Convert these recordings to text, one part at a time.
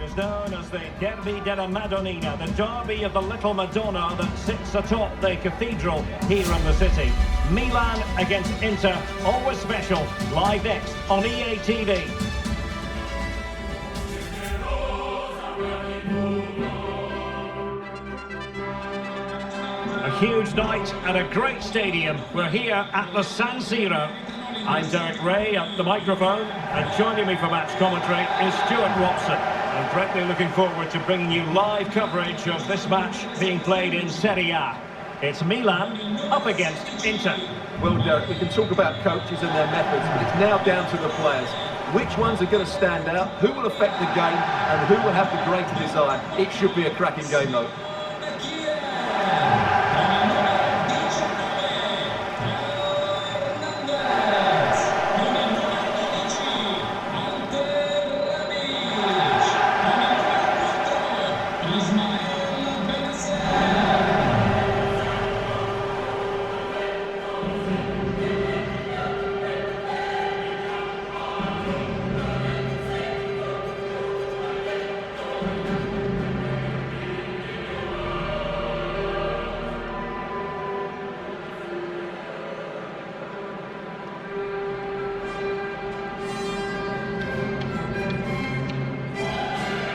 is known as the Derby della Madonnina, the Derby of the Little Madonna that sits atop the cathedral here in the city. Milan against Inter, always special, live next on EA TV. A huge night at a great stadium. We're here at the San Siro. I'm Derek Ray at the microphone, and joining me for match commentary is Stuart Robson. I'm directly looking forward to bringing you live coverage of this match being played in Serie A. It's Milan up against Inter. Well, Derek, we can talk about coaches and their methods, but it's now down to the players. Which ones are going to stand out, who will affect the game, and who will have the greater desire? It should be a cracking game, though.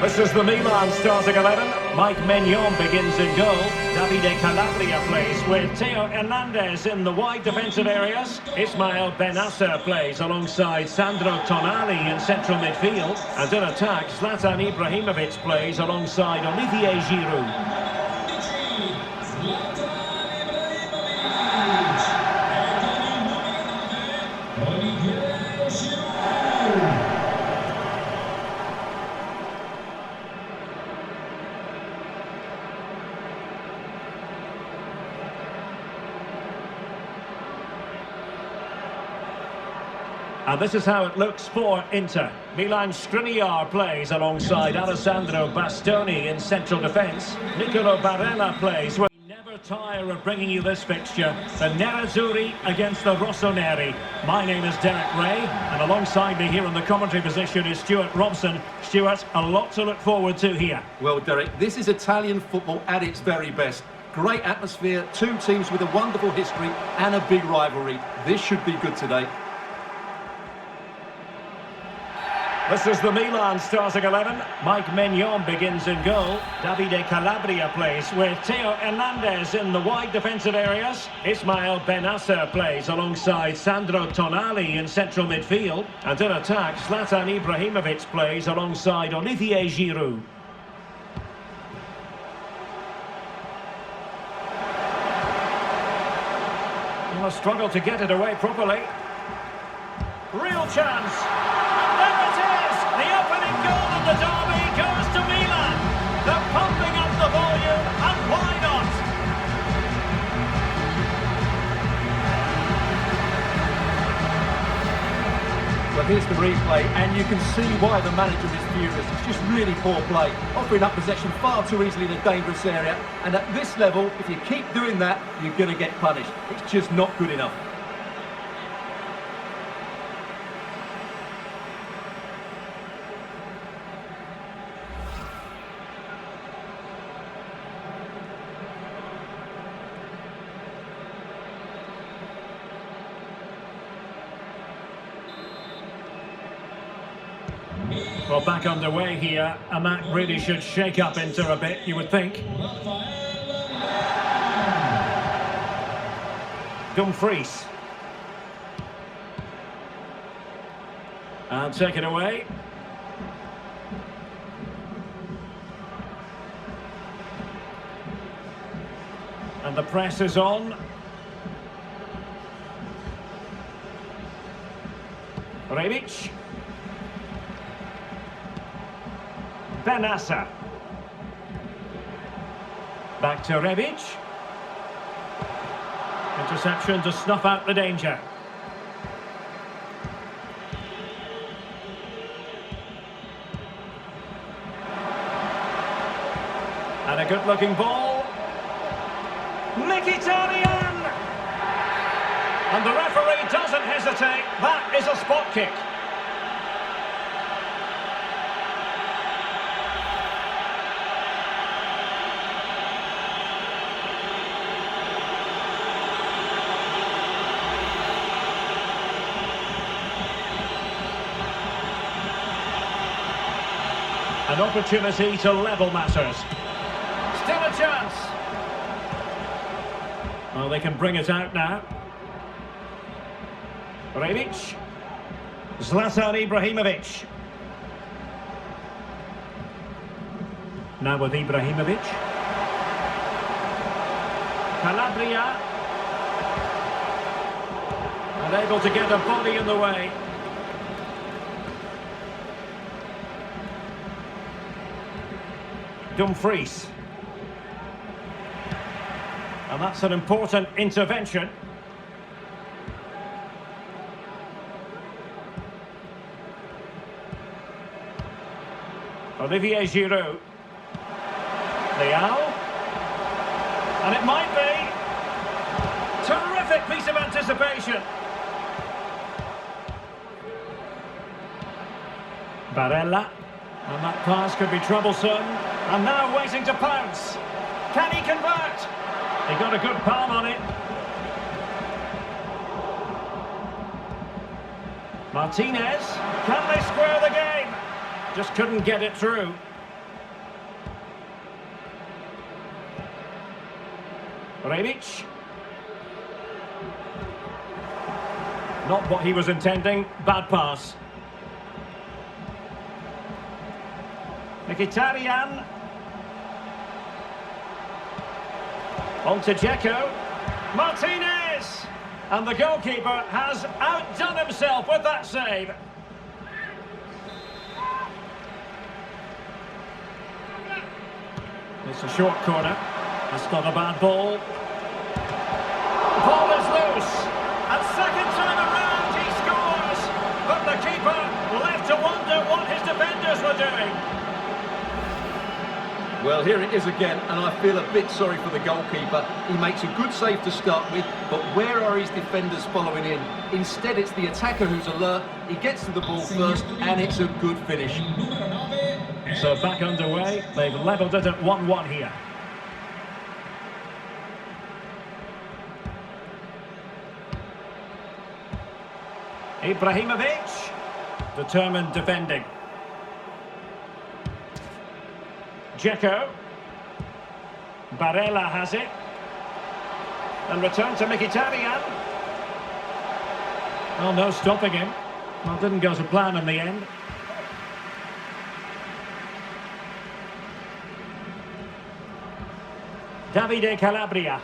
This is the Milan starting 11. Mike Maignan begins in goal. Davide Calabria plays with Theo Hernandez in the wide defensive areas. Ismail Benasser plays alongside Sandro Tonali in central midfield. And in attack, Zlatan Ibrahimovic plays alongside Olivier Giroud. And this is how it looks for Inter. Milan Skriniar plays alongside Alessandro Bastoni in central defence. Nicolo Barella plays. We never tire of bringing you this fixture. The Nerazzurri against the Rossoneri. My name is Derek Ray, and alongside me here in the commentary position is Stuart Robson. Stuart, a lot to look forward to here. Well, Derek, this is Italian football at its very best. Great atmosphere, two teams with a wonderful history and a big rivalry. This should be good today. This is the Milan starting 11. Mike Maignan begins in goal. Davide Calabria plays with Theo Hernandez in the wide defensive areas. Ismail Benasser plays alongside Sandro Tonali in central midfield. And in attack, Zlatan Ibrahimovic plays alongside Olivier Giroud. Well, a struggle to get it away properly. Real chance. The opening goal of the derby goes to Milan. They're pumping up the volume, and why not? Well, here's the replay, and you can see why the manager is furious. It's just really poor play, offering up possession far too easily in a dangerous area. And at this level, if you keep doing that, you're going to get punished. It's just not good enough. Well, back underway here. A match really should shake up Inter a bit, you would think. Dumfries. And take it away. And the press is on. Rebic. Benasser. Back to Rebic. Interception to snuff out the danger. And a good-looking ball. Mkhitaryan! And the referee doesn't hesitate. That is a spot kick. An opportunity to level matters. Still a chance. Well, they can bring it out now. Rebic. Zlatan Ibrahimovic. Now with Ibrahimovic. Calabria. Unable to get a body in the way. Dumfries. And that's an important intervention. Olivier Giroud. Leao. And it might be. Terrific piece of anticipation. Barella. And that pass could be troublesome. And now waiting to pounce. Can he convert? He got a good palm on it. Martinez. Can they square the game? Just couldn't get it through. Rebic. Not what he was intending. Bad pass. Mkhitaryan. On to Dzeko. Martinez! And the goalkeeper has outdone himself with that save. It's a short corner. That's not a bad ball. Ball is loose. And second time around he scores. But the keeper left to wonder what his defenders were doing. Well, here it is again, and I feel a bit sorry for the goalkeeper. He makes a good save to start with, but where are his defenders following in? Instead, it's the attacker who's alert. He gets to the ball first, and it's a good finish. So back underway. They've levelled it at 1-1 here. Ibrahimovic. Determined defending. Dzeko. Barella has it. And return to Mkhitaryan. Oh, no stopping him. Well, didn't go to plan in the end. Davide Calabria.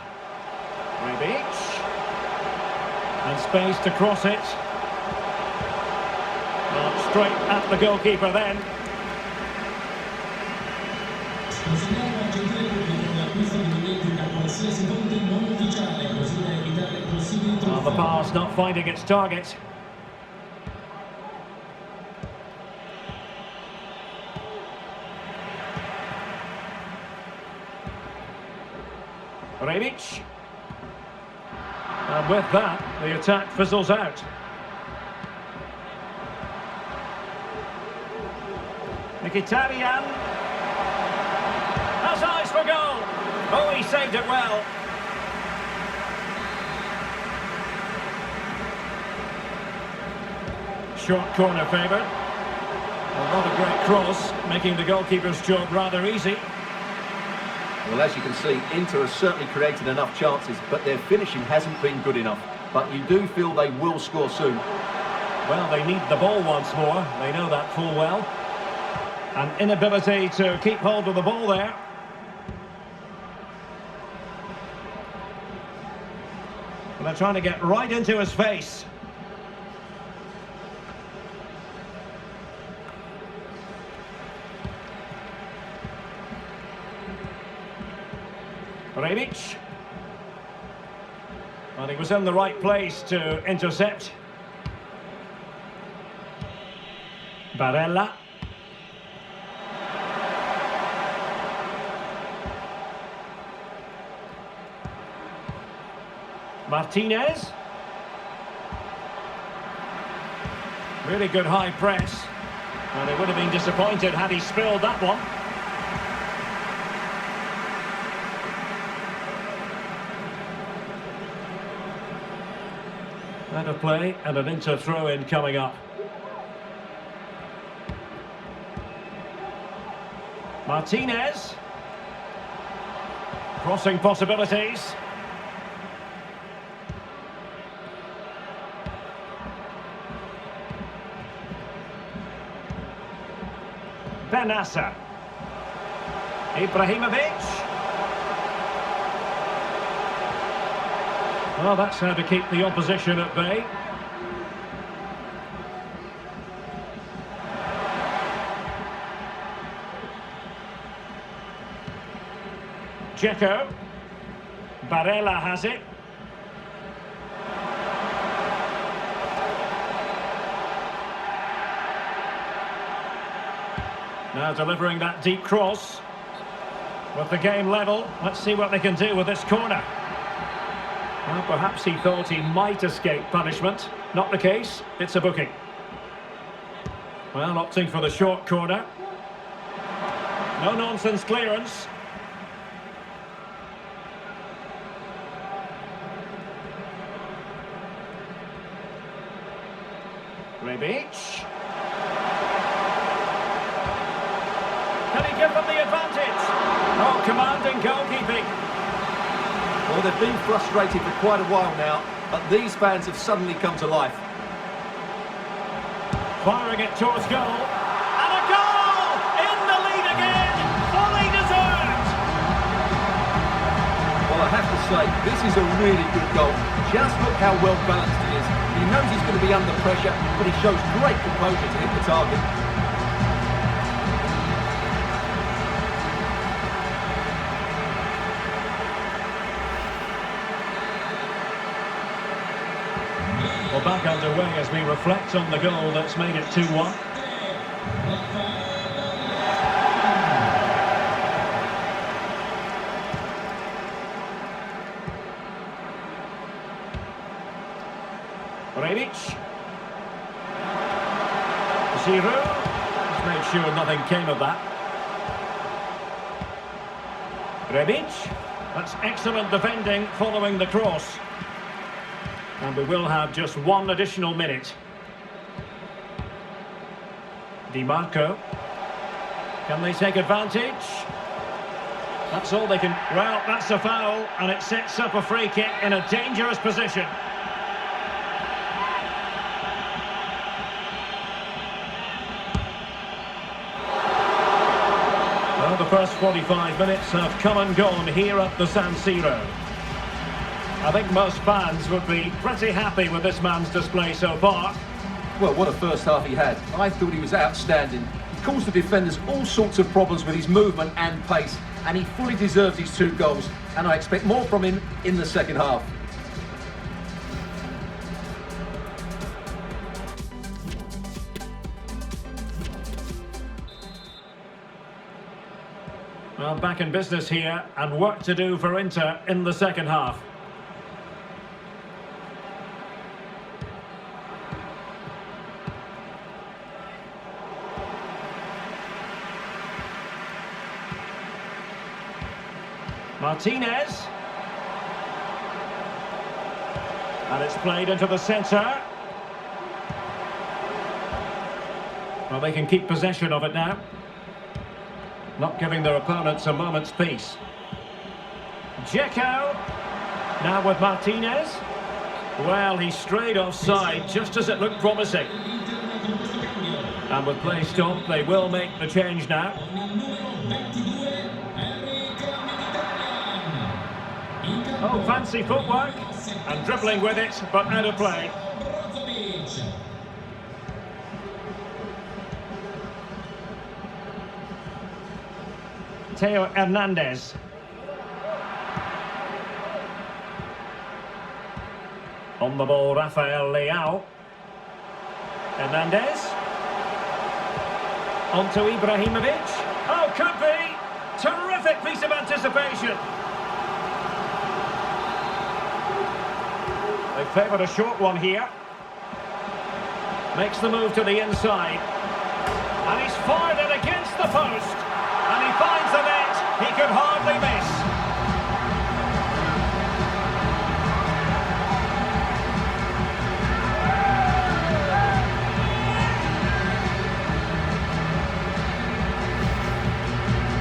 Rebic. And space to cross it. Well, straight at the goalkeeper then. Well, the pass not finding its target. Rebic. And with that, the attack fizzles out. Mkhitaryan has eyes for goal. Oh, he saved it well. Short corner favoured. Well, not a great cross, making the goalkeeper's job rather easy. Well, as you can see, Inter has certainly created enough chances, but their finishing hasn't been good enough. But you do feel they will score soon. Well, they need the ball once more. They know that full well. An inability to keep hold of the ball there. And they're trying to get right into his face. Rebic. Well, he was in the right place to intercept. Barella. Martinez. Really good high press. And they would have been disappointed had he spilled that one. Out of play and an Inter throw-in coming up. Martinez. Crossing possibilities. Benassa. Ibrahimovic. Well, that's how to keep the opposition at bay. Dzeko. Barella has it. Now delivering that deep cross. With the game level, let's see what they can do with this corner. Well, perhaps he thought he might escape punishment. Not the case, it's a booking. Well, opting for the short corner. No-nonsense clearance. Rebic. Can he give them the advantage? Oh, commanding goalkeeping. Well, they've been frustrated for quite a while now, but these fans have suddenly come to life. Firing it towards goal. And a goal! In the lead again! Fully deserved! Well, I have to say, this is a really good goal. Just look how well balanced he is. He knows he's going to be under pressure, but he shows great composure to hit the target. Well, back underway as we reflect on the goal that's made it 2-1. Rebic. Giroud. Just made sure nothing came of that. Rebic. That's excellent defending following the cross. And we will have just one additional minute. Di Marco. Can they take advantage? That's all they can... Well, that's a foul, and it sets up a free kick in a dangerous position. Well, the first 45 minutes have come and gone here at the San Siro. I think most fans would be pretty happy with this man's display so far. Well, what a first half he had. I thought he was outstanding. He caused the defenders all sorts of problems with his movement and pace, and he fully deserves his 2 goals, and I expect more from him in the second half. Well, back in business here, and work to do for Inter in the second half. Martinez. And it's played into the centre. Well, they can keep possession of it now. Not giving their opponents a moment's peace. Dzeko. Now with Martinez. Well, he strayed offside just as it looked promising. And with play stopped, they will make the change now. Oh, fancy footwork, and dribbling with it, but out of play. Theo Hernandez. On the ball, Rafael Leao. Hernandez. On to Ibrahimovic. Oh, could be! Terrific piece of anticipation. They favoured a short one here. Makes the move to the inside. And he's fired it against the post. And he finds the net. He could hardly miss.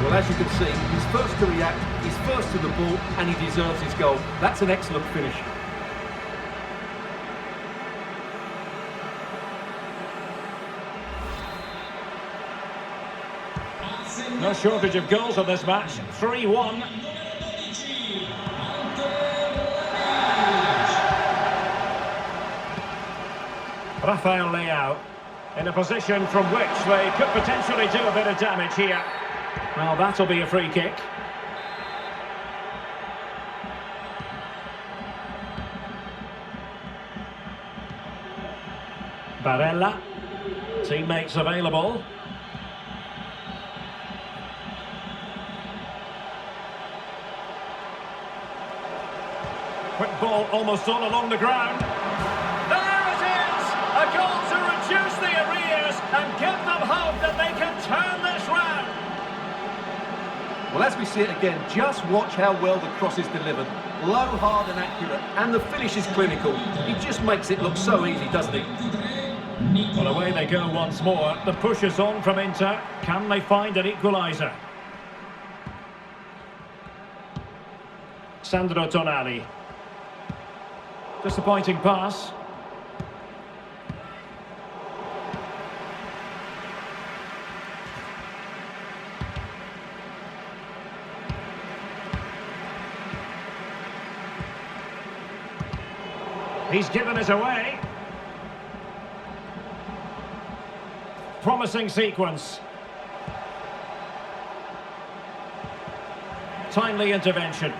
Well, as you can see, he's first to react, he's first to the ball, and he deserves his goal. That's an excellent finish. No shortage of goals on this match. 3-1. Rafael Leao in a position from which they could potentially do a bit of damage here. Well, that'll be a free kick. Barella. Teammates available. Quick ball almost all along the ground. There it is! A goal to reduce the arrears and give them hope that they can turn this round. Well, as we see it again, just watch how well the cross is delivered. Low, hard and accurate, and the finish is clinical. He just makes it look so easy, doesn't he? Well, away they go once more. The push is on from Inter. Can they find an equaliser? Sandro Tonali. Disappointing pass. He's given it away. Promising sequence. Timely intervention.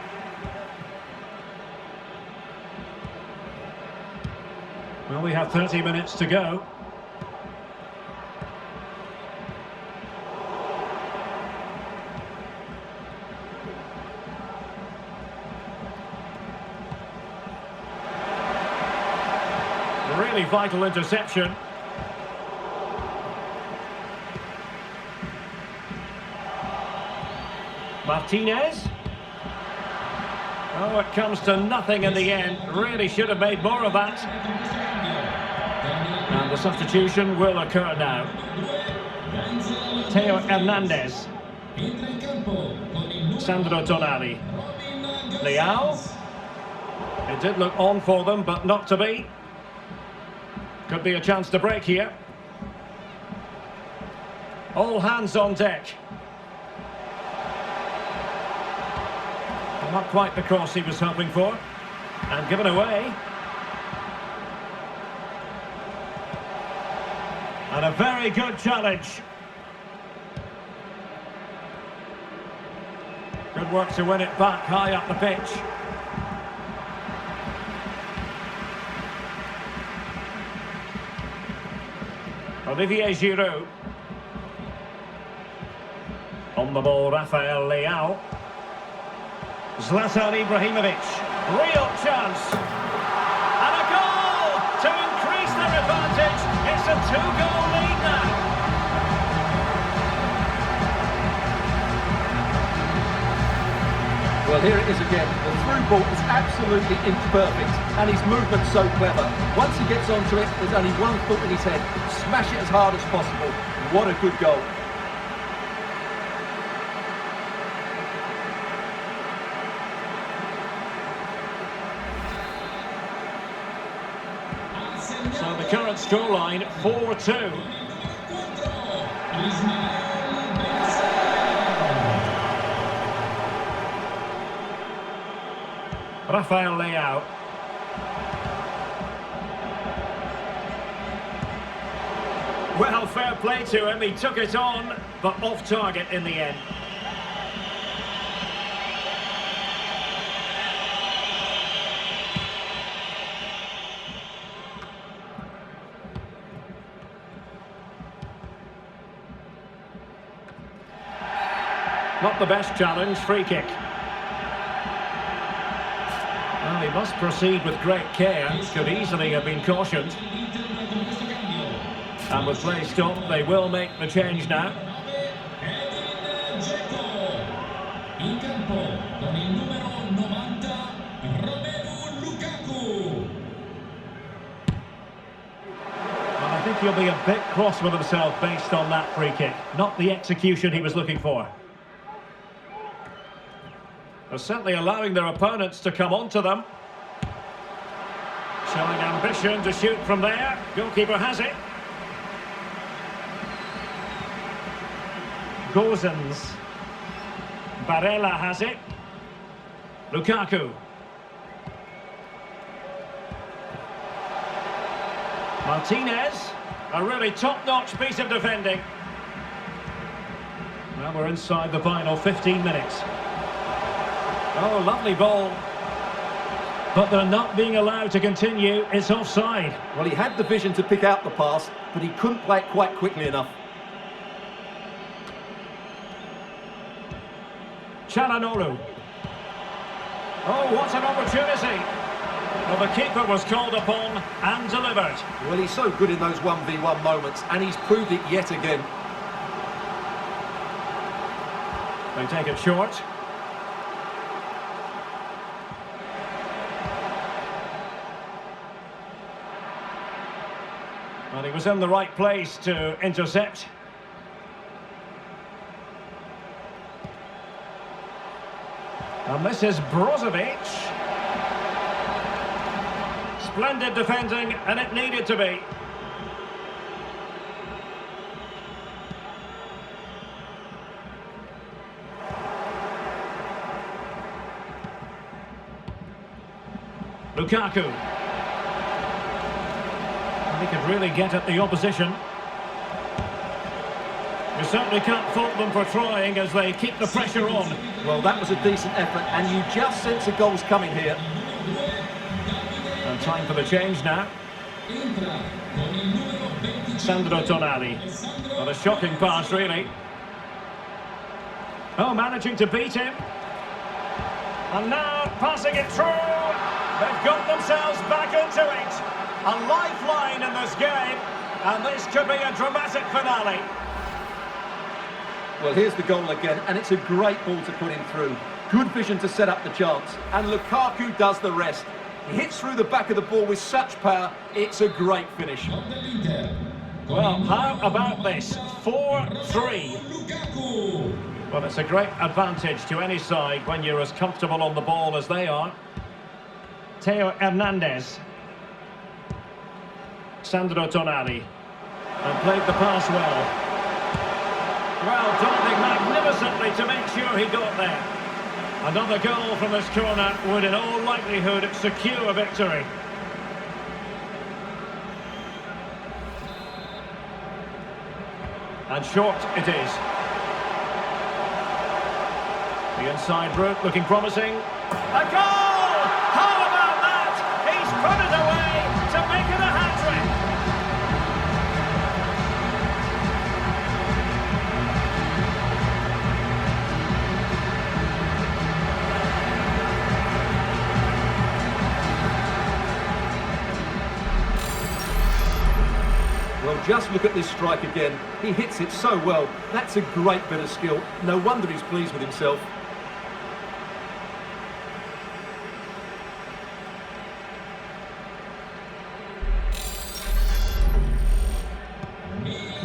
Well, we have 30 minutes to go. Really vital interception. Martinez. Oh, it comes to nothing in the end. Really should have made more of that. And the substitution will occur now. Theo Hernandez. Sandro Tonali. Leao. It did look on for them, but not to be. Could be a chance to break here. All hands on deck. Not quite the cross he was hoping for. And given away. And a very good challenge. Good work to win it back high up the pitch. Olivier Giroud. On the ball, Rafael Leao. Zlatan Ibrahimovic. Real chance. And a goal to increase their advantage. It's a 2-goal lead now. Well, here it is again. The through ball is absolutely imperfect, and his movement's so clever. Once he gets onto it, there's only one thought in his head. Smash it as hard as possible. What a good goal. So the current scoreline, 4-2. Rafael Leao. Well, fair play to him. He took it on, but off target in the end. Not the best challenge, free kick. Well, he must proceed with great care. Could easily have been cautioned. And with play stopped, they will make the change now. Well, I think he'll be a bit cross with himself based on that free kick. Not the execution he was looking for. They're certainly allowing their opponents to come onto them. Showing ambition to shoot from there. Goalkeeper has it. Gozens. Barella has it. Lukaku. Martinez. A really top-notch piece of defending. Well, we're inside the final 15 minutes. Oh, lovely ball. But they're not being allowed to continue. It's offside. Well, he had the vision to pick out the pass, but he couldn't play it quite quickly enough. Çalhanoğlu. Oh, what an opportunity. Well, the keeper was called upon and delivered. Well, he's so good in those 1v1 moments, and he's proved it yet again. They take it short. Well, he was in the right place to intercept. And this is Brozovic. Splendid defending, and it needed to be. Lukaku. And he could really get at the opposition. You certainly can't fault them for trying as they keep the pressure on. Well, that was a decent effort, and you just sense a goal's coming here. And time for the change now. Sandro Tonali. What a shocking pass, really. Oh, managing to beat him. And now passing it through. They've got themselves back into it. A lifeline in this game. And this could be a dramatic finale. Well, here's the goal again, and it's a great ball to put him through. Good vision to set up the chance, and Lukaku does the rest. He hits through the back of the ball with such power, it's a great finish. Well, how about this? 4-3. Well, it's a great advantage to any side when you're as comfortable on the ball as they are. Theo Hernandez. Sandro Tonali. And played the pass well. Well, diving magnificently to make sure he got there. Another goal from this corner would in all likelihood secure a victory. And short it is. The inside route looking promising. A goal! How about that? He's put it away to make it a hat-trick. Well, just look at this strike again. He hits it so well. That's a great bit of skill. No wonder he's pleased with himself.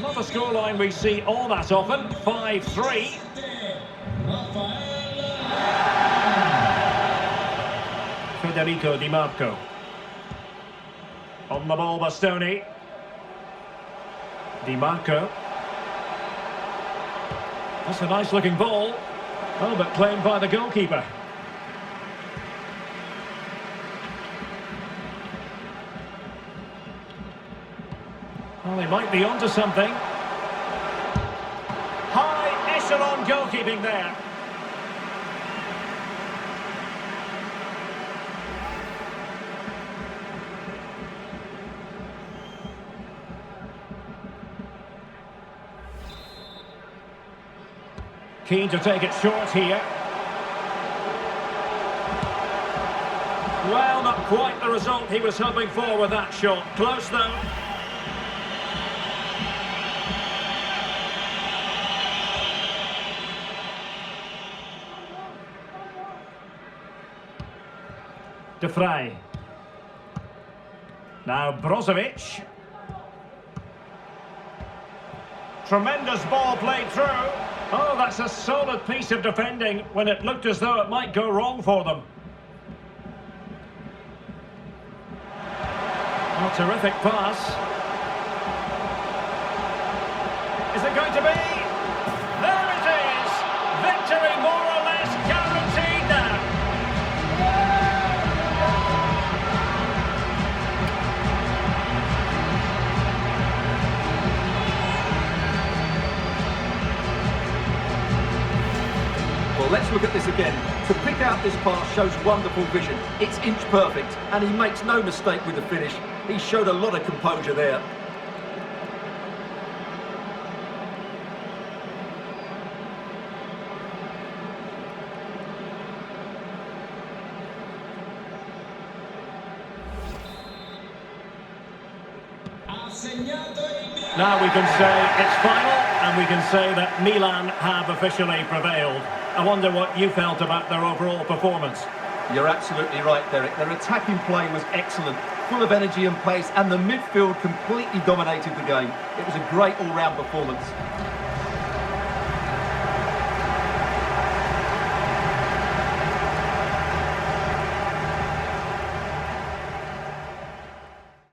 Not a scoreline we see all that often. 5-3. Federico Di Marco. On the ball, Bastoni. Di Marco. That's a nice looking ball. Oh, but claimed by the goalkeeper. Well, he might be onto something. High echelon goalkeeping there. Keen to take it short here. Well, not quite the result he was hoping for with that shot. Close though. De Vrij. Now Brozovic. Tremendous ball played through. Oh, that's a solid piece of defending when it looked as though it might go wrong for them. Oh, terrific pass. Is it going to be? There it is! Victory more or less guaranteed now. Well, let's look at this again. To pick out this pass shows wonderful vision. It's inch perfect, and he makes no mistake with the finish. He showed a lot of composure there. Now we can say it's final, and we can say that Milan have officially prevailed. I wonder what you felt about their overall performance. You're absolutely right, Derek. Their attacking play was excellent, full of energy and pace, and the midfield completely dominated the game. It was a great all-round performance.